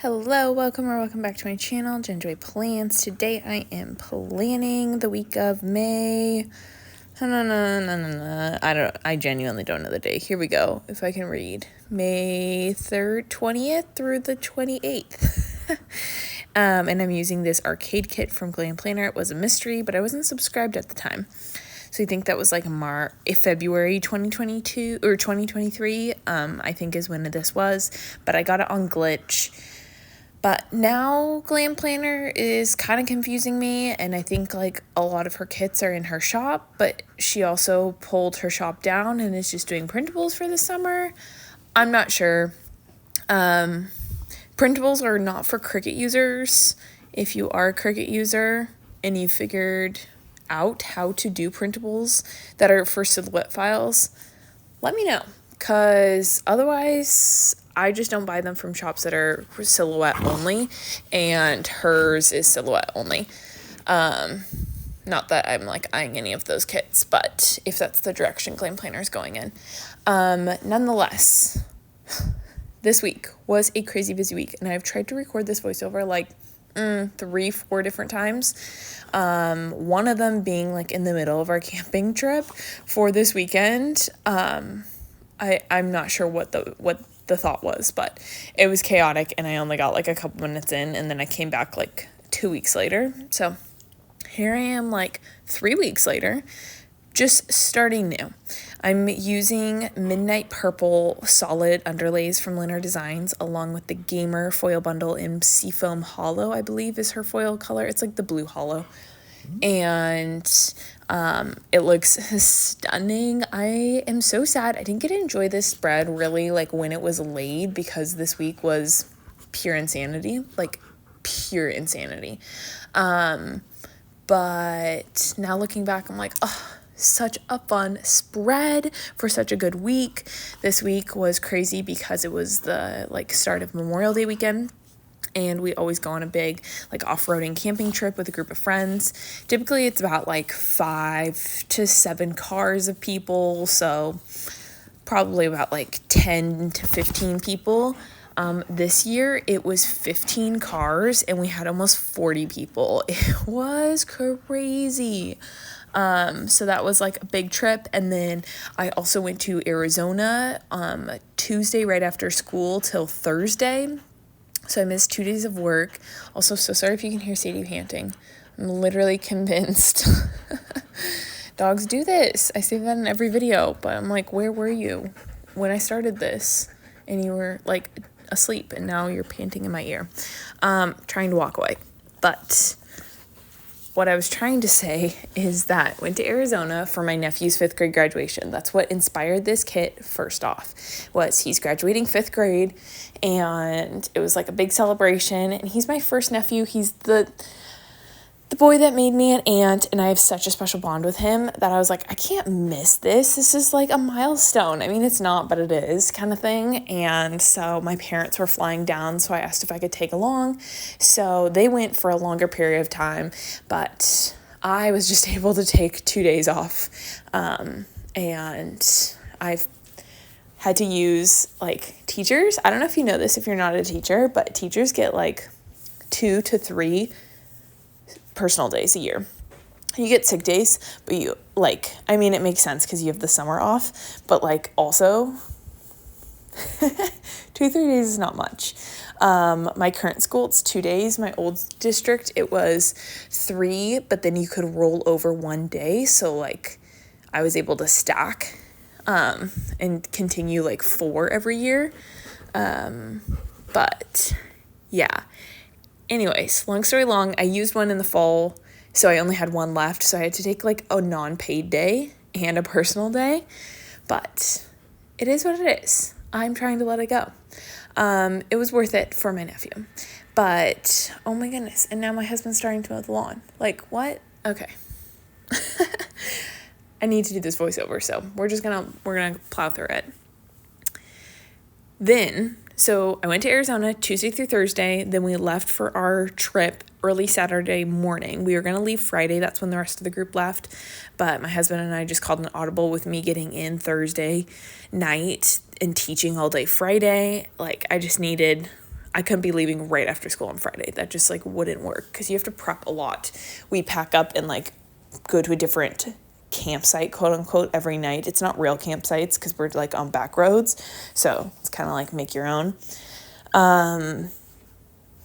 Hello, welcome back to my channel, Enjoy Plans. Today I am planning the week of May. I genuinely don't know the day. Here we go. If I can read. May 3rd, 20th through the 28th. And I'm using this arcade kit from Glam Planner. It was a mystery, but I wasn't subscribed at the time. So I think that was like February 2022 or 2023, I think is when this was. But I got it on Glitch. But now Glam Planner is kind of confusing me, and I think like a lot of her kits are in her shop, but she also pulled her shop down and is just doing printables for the summer. I'm not sure. Printables are not for Cricut users. If you are a Cricut user and you figured out how to do printables that are for silhouette files, let me know, because otherwise I just don't buy them from shops that are silhouette only, and hers is silhouette only. Not that I'm like eyeing any of those kits, but if that's the direction Glam Planner is going in. Nonetheless, this week was a crazy busy week, and I've tried to record this voiceover like 3-4 different times. One of them being like in the middle of our camping trip for this weekend. I'm not sure what the thought was, but it was chaotic, and I only got like a couple minutes in, and then I came back like 2 weeks later. So here I am like 3 weeks later, just starting new. I'm using Midnight Purple solid underlays from Lynner Designs, along with the Gamer foil bundle in Seafoam Holo, I believe is her foil color. It's like the blue Holo. And it looks stunning. I am so sad I didn't get to enjoy this spread really like when it was laid, because this week was pure insanity. But now looking back, I'm like, oh, such a fun spread for such a good week. This week was crazy because it was the start of Memorial Day weekend. And we always go on a big off-roading camping trip with a group of friends. Typically it's about 5 to 7 cars of people. So probably about 10 to 15 people. This year it was 15 cars and we had almost 40 people. It was crazy. So that was a big trip. And then I also went to Arizona, Tuesday right after school till Thursday. So I missed 2 days of work. Also, so sorry if you can hear Sadie panting. I'm literally convinced. Dogs do this. I say that in every video, but I'm like, where were you when I started this? And you were asleep, and now you're panting in my ear. Trying to walk away. But what I was trying to say is that I went to Arizona for my nephew's 5th grade graduation. That's what inspired this kit first off, was he's graduating 5th grade, and it was a big celebration, and he's my first nephew. He's the boy that made me an aunt, and I have such a special bond with him that I was like, I can't miss this. This is a milestone. I mean, it's not, but it is kind of thing. And so my parents were flying down, so I asked if I could take along. So they went for a longer period of time, but I was just able to take 2 days off. And I've had to use teachers. I don't know if you know this if you're not a teacher, but teachers get 2 to 3 personal days a year. You get sick days, but you it makes sense because you have the summer off, but also 2-3 days is not much. My current school, it's 2 days. My old district, it was 3, but then you could roll over 1 day. So I was able to stack and continue 4 every year. But yeah. Anyways, long story long, I used one in the fall, so I only had 1 left, so I had to take a non-paid day and a personal day, but it is what it is. I'm trying to let it go. It was worth it for my nephew, but oh my goodness, and now my husband's starting to mow the lawn. What? Okay. I need to do this voiceover, so we're gonna plow through it. Then, so I went to Arizona Tuesday through Thursday. Then we left for our trip early Saturday morning. We were going to leave Friday. That's when the rest of the group left. But my husband and I just called an audible with me getting in Thursday night and teaching all day Friday. I I couldn't be leaving right after school on Friday. That just like wouldn't work because you have to prep a lot. We pack up and like go to a different campsite, quote unquote, every night. It's not real campsites because we're like on back roads. So it's kind of like make your own.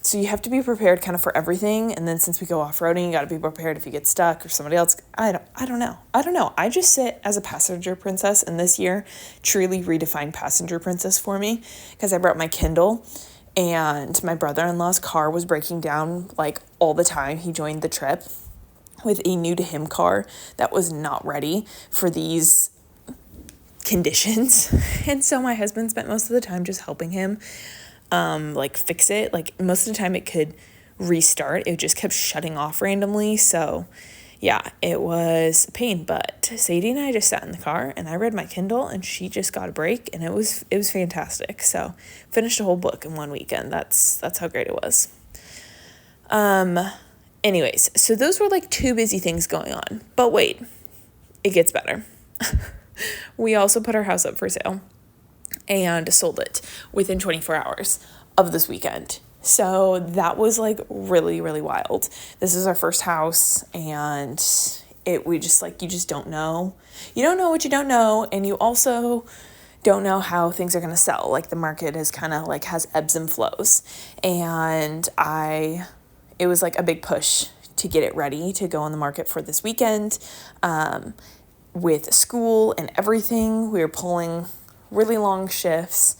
So you have to be prepared kind of for everything. And then since we go off-roading, you got to be prepared if you get stuck or somebody else. I don't know. I just sit as a passenger princess, and this year truly redefined passenger princess for me because I brought my Kindle, and my brother-in-law's car was breaking down like all the time. He joined the trip with a new to him car that was not ready for these conditions. And so my husband spent most of the time just helping him like fix it. Like most of the time it could restart. It just kept shutting off randomly. So yeah, it was a pain, but Sadie and I just sat in the car and I read my Kindle and she just got a break, and it was fantastic. So finished a whole book in one weekend. That's how great it was. Anyways, so those were like two busy things going on, but wait, it gets better. We also put our house up for sale and sold it within 24 hours of this weekend. So that was like really, really wild. This is our first house, and we just like, you just don't know. You don't know what you don't know, and you also don't know how things are going to sell. Like the market is kind of like has ebbs and flows. And it was like a big push to get it ready to go on the market for this weekend. With school and everything, we were pulling really long shifts,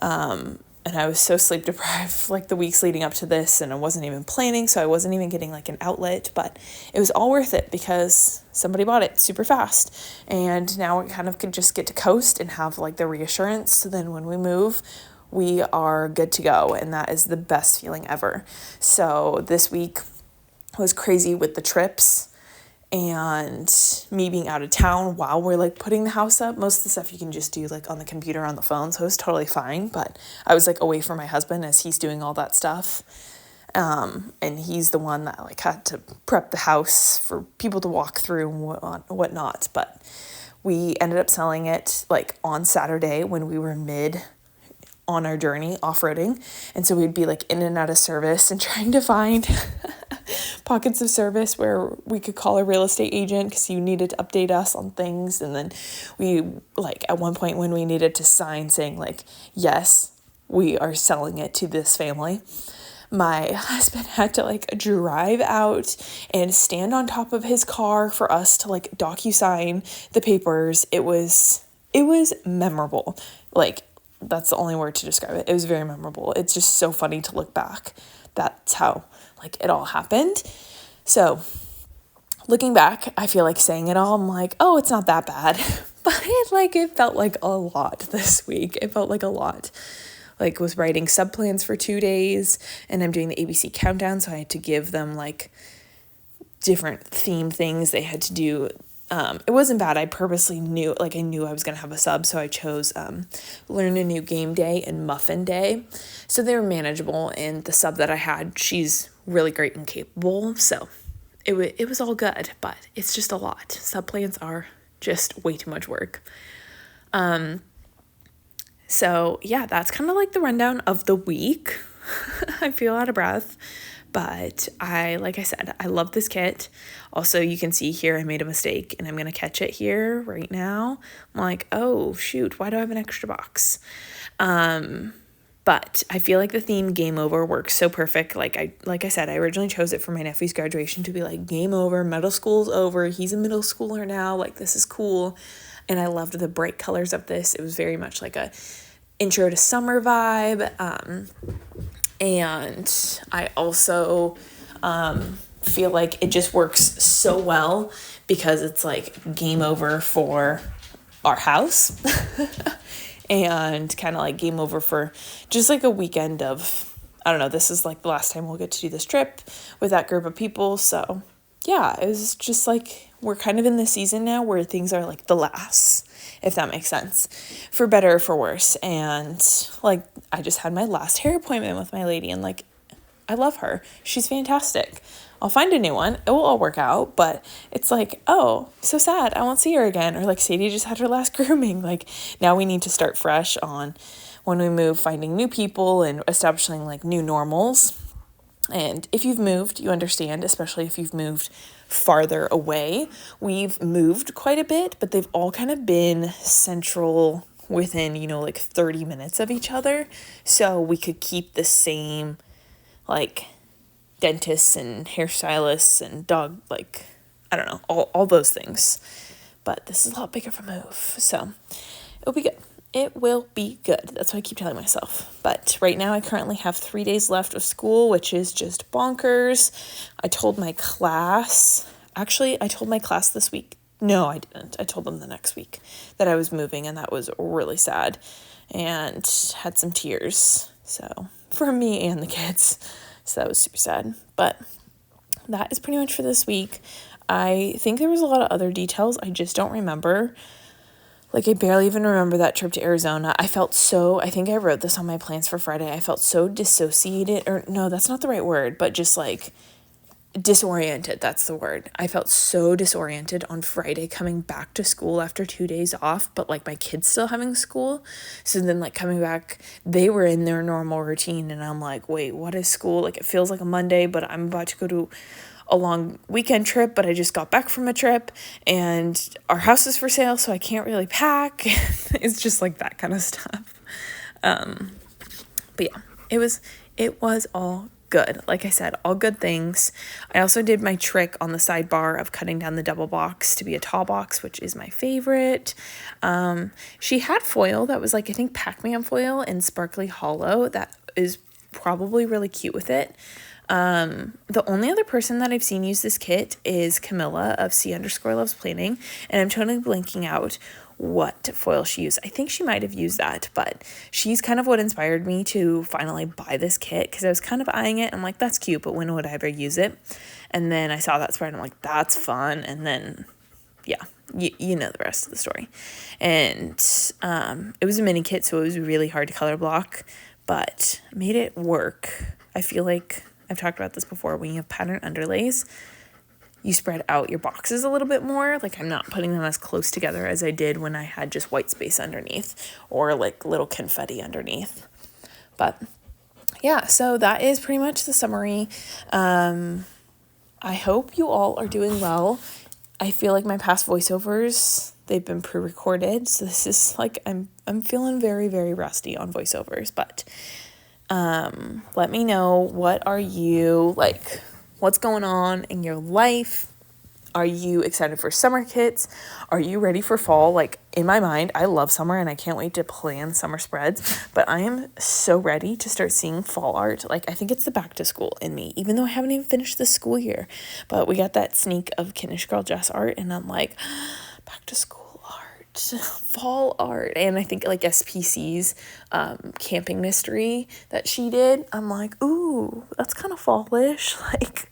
and I was so sleep deprived like the weeks leading up to this, and I wasn't even planning, so I wasn't even getting like an outlet, but it was all worth it because somebody bought it super fast, and now we kind of could just get to coast and have like the reassurance, so then when we move, we are good to go, and that is the best feeling ever. So this week was crazy with the trips and me being out of town while we're like putting the house up. Most of the stuff you can just do like on the computer, on the phone, so it was totally fine, but I was like away from my husband as he's doing all that stuff, and he's the one that like had to prep the house for people to walk through and whatnot. But we ended up selling it like on Saturday when we were mid on our journey off-roading, and so we'd be like in and out of service and trying to find pockets of service where we could call a real estate agent because you needed to update us on things. And then we like at one point when we needed to sign saying like, yes, we are selling it to this family, my husband had to like drive out and stand on top of his car for us to like DocuSign the papers. It was memorable. Like that's the only word to describe it. It was very memorable. It's just so funny to look back. That's how like it all happened. So looking back, I feel like saying it all, I'm like, oh, it's not that bad. But it felt like a lot this week. It felt like a lot. Like was writing subplans for 2 days, and I'm doing the ABC countdown. So I had to give them like different theme things they had to do. It wasn't bad. I purposely knew, like I knew I was going to have a sub. So I chose Learn a New Game Day and Muffin Day. So they were manageable. And the sub that I had, she's really great and capable. So it was all good, but it's just a lot. Sub plans are just way too much work. So yeah, that's kind of like the rundown of the week. I feel out of breath. But like I said, I love this kit. Also, you can see here I made a mistake and I'm going to catch it here right now. I'm like, oh, shoot, why do I have an extra box? But I feel like the theme Game Over works so perfect. Like I said, I originally chose it for my nephew's graduation to be like game over, middle school's over. He's a middle schooler now. Like this is cool. And I loved the bright colors of this. It was very much like a intro to summer vibe. And I also feel like it just works so well because it's like game over for our house and kind of like game over for just like a weekend of, I don't know, this is like the last time we'll get to do this trip with that group of people. So yeah, it was just like, we're kind of in the season now where things are like the last, if that makes sense, for better or for worse. And like, I just had my last hair appointment with my lady, and like, I love her. She's fantastic. I'll find a new one. It will all work out, but it's like, oh, so sad. I won't see her again. Or like Sadie just had her last grooming. Like now we need to start fresh on when we move, finding new people and establishing like new normals. And if you've moved, you understand, especially if you've moved farther away. We've moved quite a bit, but they've all kind of been central within, like 30 minutes of each other. So we could keep the same, like, dentists and hairstylists and dog, like, I don't know, all those things. But this is a lot bigger of a move. So it'll be good. It will be good. That's what I keep telling myself. But right now I currently have 3 days left of school, which is just bonkers. I told my class this week. No, I didn't. I told them the next week that I was moving, and that was really sad and had some tears. So for me and the kids. So that was super sad. But that is pretty much for this week. I think there was a lot of other details. I just don't remember. Like, I barely even remember that trip to Arizona. I think I wrote this on my plans for Friday. I felt so dissociated, or no, that's not the right word, but just like disoriented. That's the word. I felt so disoriented on Friday coming back to school after 2 days off, but like my kids still having school. So then like coming back, they were in their normal routine, and I'm like, wait, what is school? Like, it feels like a Monday, but I'm about to go to a long weekend trip, but I just got back from a trip and our house is for sale, so I can't really pack. It's just like that kind of stuff. But yeah, it was all good. Like I said, all good things. I also did my trick on the sidebar of cutting down the double box to be a tall box, which is my favorite. She had foil that was like, I think Pac-Man foil and sparkly Holo. That is probably really cute with it. The only other person that I've seen use this kit is Camilla of C_loves planning, and I'm totally blanking out what foil she used. I think she might have used that, but she's kind of what inspired me to finally buy this kit, because I was kind of eyeing it. I'm like, that's cute, but when would I ever use it? And then I saw that spread, and I'm like, that's fun. And then, yeah, you know the rest of the story. And it was a mini kit, so it was really hard to color block, but made it work. I feel like I've talked about this before. When you have pattern underlays, you spread out your boxes a little bit more. Like, I'm not putting them as close together as I did when I had just white space underneath or like little confetti underneath. But yeah, so that is pretty much the summary. I hope you all are doing well. I feel like my past voiceovers, they've been pre-recorded. So this is like, I'm feeling very, very rusty on voiceovers, but let me know, what are you like, what's going on in your life? Are you excited for summer kits? Are you ready for fall? Like, in my mind, I love summer and I can't wait to plan summer spreads, but I am so ready to start seeing fall art. Like, I think it's the back to school in me, even though I haven't even finished the school year, but we got that sneak of Kinnish Girl dress art, and I'm like, back to school art, fall art. And I think like SPC's camping mystery that she did, I'm like, ooh, that's kind of fallish. Like,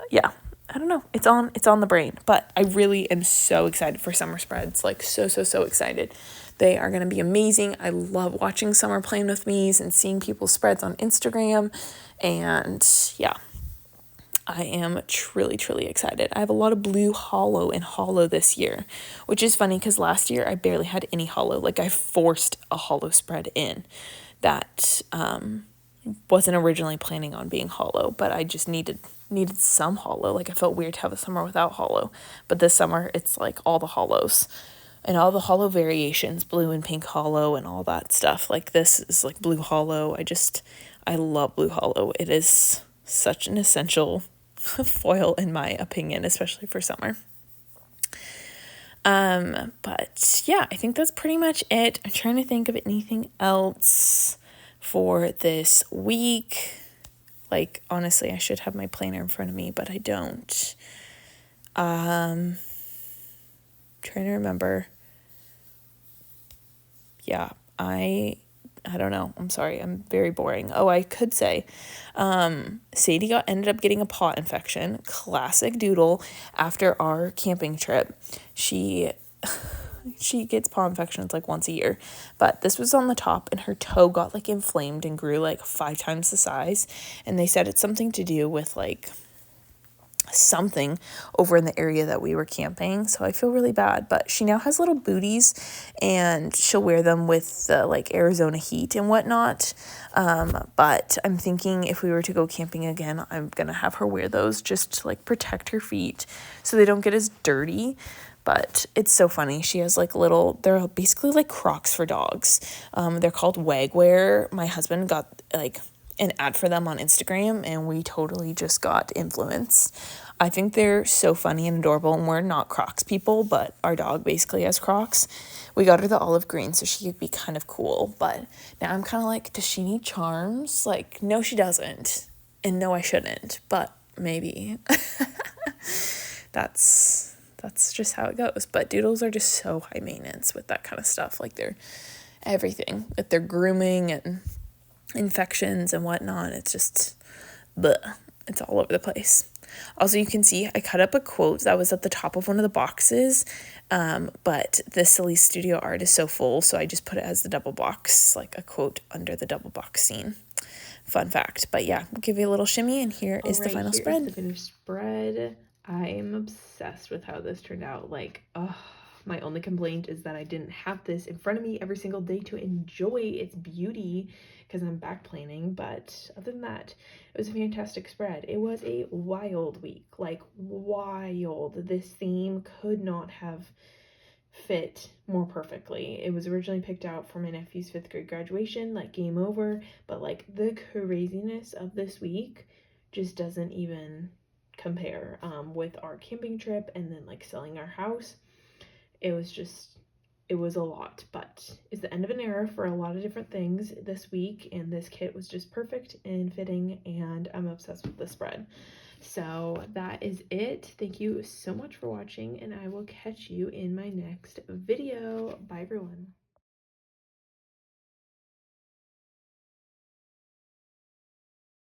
yeah, I don't know, it's on the brain. But I really am so excited for summer spreads, like so excited. They are going to be amazing. I love watching summer plan with me's and seeing people's spreads on Instagram, and yeah, I am truly excited. I have a lot of blue Holo and Holo this year, which is funny because last year I barely had any Holo. Like, I forced a Holo spread in that wasn't originally planning on being Holo, but I just needed some Holo. Like, I felt weird to have a summer without Holo, but this summer it's like all the Holos and all the Holo variations, blue and pink Holo and all that stuff. Like, this is like blue Holo. I love blue Holo. It is such an essential foil in my opinion, especially for summer. But yeah, I think that's pretty much it. I'm trying to think of anything else for this week. Like, honestly, I should have my planner in front of me, but I don't. Trying to remember. Yeah, I don't know. I'm sorry. I'm very boring. Oh, I could say, Sadie ended up getting a pot infection. Classic Doodle. After our camping trip, she gets paw infections like once a year, but this was on the top, and her toe got like inflamed and grew like 5 times the size. And they said it's something to do with like something over in the area that we were camping, so I feel really bad. But she now has little booties, and she'll wear them with the like Arizona heat and whatnot. But I'm thinking if we were to go camping again, I'm gonna have her wear those just to like protect her feet so they don't get as dirty. But it's so funny. She has like they're basically like Crocs for dogs. They're called Wagwear. My husband got like an ad for them on Instagram, and we totally just got influenced. I think they're so funny and adorable, and we're not Crocs people, but our dog basically has Crocs. We got her the olive green so she could be kind of cool, but now I'm kind of like, does she need charms? Like, no, she doesn't, and no, I shouldn't, but maybe. That's just how it goes. But doodles are just so high maintenance with that kind of stuff. Like, they're everything with their grooming and infections and whatnot. It's just, bleh. It's all over the place. Also, you can see I cut up a quote that was at the top of one of the boxes, but the Silly Studio art is so full, so I just put it as the double box, like a quote under the double box scene. Fun fact. But yeah, we'll give you a little shimmy, and here is the final spread. Is the finished spread. I am obsessed with how this turned out. Like, my only complaint is that I didn't have this in front of me every single day to enjoy its beauty because I'm back planning. But other than that, it was a fantastic spread. It was a wild week, like wild. This theme could not have fit more perfectly. It was originally picked out for my nephew's 5th grade graduation, like game over, but like the craziness of this week just doesn't even compare with our camping trip and then like selling our house. It was a lot, but it's the end of an era for a lot of different things this week, and this kit was just perfect and fitting, and I'm obsessed with the spread. So that is it. Thank you so much for watching, and I will catch you in my next video. Bye, everyone.